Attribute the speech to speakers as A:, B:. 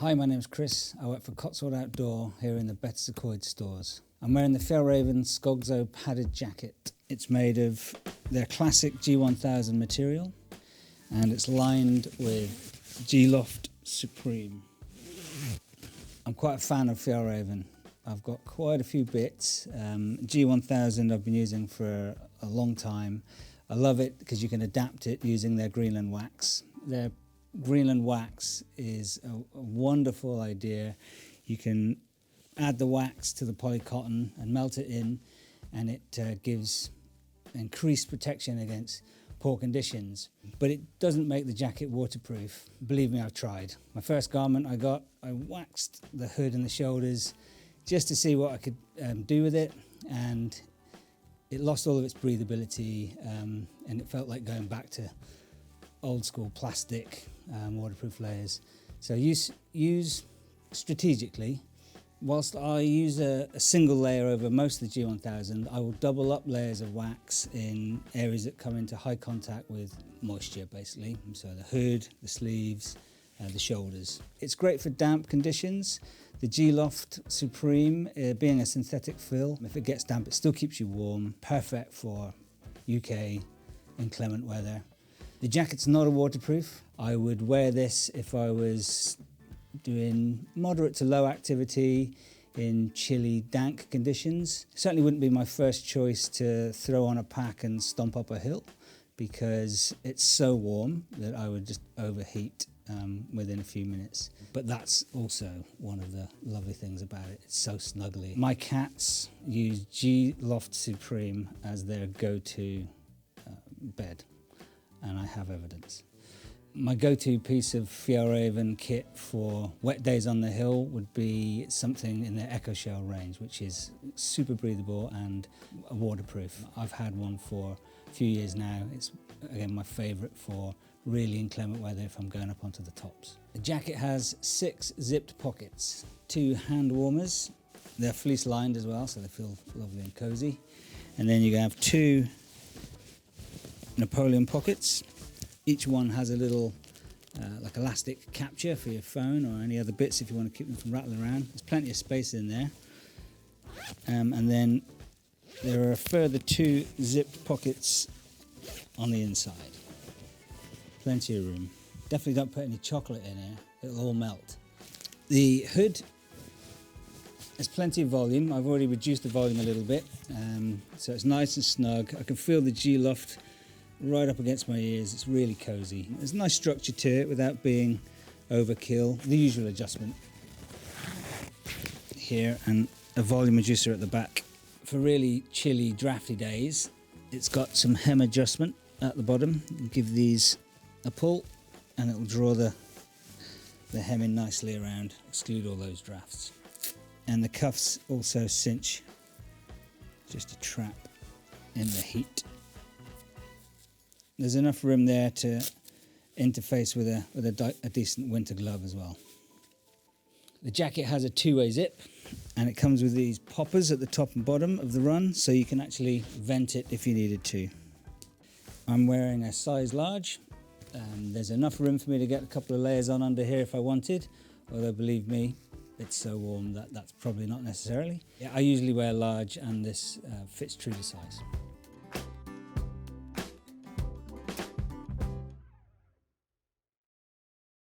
A: Hi, my name's Chris. I work for Cotswold Outdoor here in the Betws-y-Coed stores. I'm wearing the Fjallraven Skogsö Padded Jacket. It's made of their classic G1000 material and it's lined with G-Loft Supreme. I'm quite a fan of Fjallraven. I've got quite a few bits. G1000 I've been using for a long time. I love it because you can adapt it using their Greenland Wax. Their Greenland Wax is a wonderful idea. You can add the wax to the polycotton and melt it in, and it gives increased protection against poor conditions. But it doesn't make the jacket waterproof. Believe me, I've tried. My first garment I waxed the hood and the shoulders just to see what I could do with it, and it lost all of its breathability, and it felt like going back to old school plastic waterproof layers. So use strategically. Whilst I use a single layer over most of the G1000, I will double up layers of wax in areas that come into high contact with moisture, basically. So the hood, the sleeves, the shoulders. It's great for damp conditions. The G-Loft Supreme, being a synthetic fill, if it gets damp, it still keeps you warm. Perfect for UK inclement weather. The jacket's not a waterproof. I would wear this if I was doing moderate to low activity in chilly, dank conditions. It certainly wouldn't be my first choice to throw on a pack and stomp up a hill because it's so warm that I would just overheat within a few minutes. But that's also one of the lovely things about it. It's so snuggly. My cats use G-Loft Supreme as their go-to bed, and I have evidence. My go-to piece of Fjallraven kit for wet days on the hill would be something in their Echo Shell range, which is super breathable and waterproof. I've had one for a few years now. It's, again, my favourite for really inclement weather if I'm going up onto the tops. The jacket has 6 zipped pockets, 2 hand warmers. They're fleece lined as well, so they feel lovely and cosy. And then you have 2 Napoleon pockets. Each one has a little like elastic capture for your phone or any other bits if you want to keep them from rattling around. There's plenty of space in there. And then there are a further 2 zipped pockets on the inside. Plenty of room. Definitely don't put any chocolate in here, it'll all melt. The hood has plenty of volume. I've already reduced the volume a little bit, so it's nice and snug. I can feel the G-Loft right up against my ears. It's really cozy. There's a nice structure to it without being overkill. The usual adjustment here and a volume reducer at the back. For really chilly, drafty days, it's got some hem adjustment at the bottom. You give these a pull and it'll draw the hem in nicely around, exclude all those drafts. And the cuffs also cinch just to trap in the heat. There's enough room there to interface with a decent winter glove as well. The jacket has a 2-way zip and it comes with these poppers at the top and bottom of the run, so you can actually vent it if you needed to. I'm wearing a size large. There's enough room for me to get a couple of layers on under here if I wanted, although believe me, it's so warm that that's probably not necessarily. Yeah, I usually wear large and this fits true to size.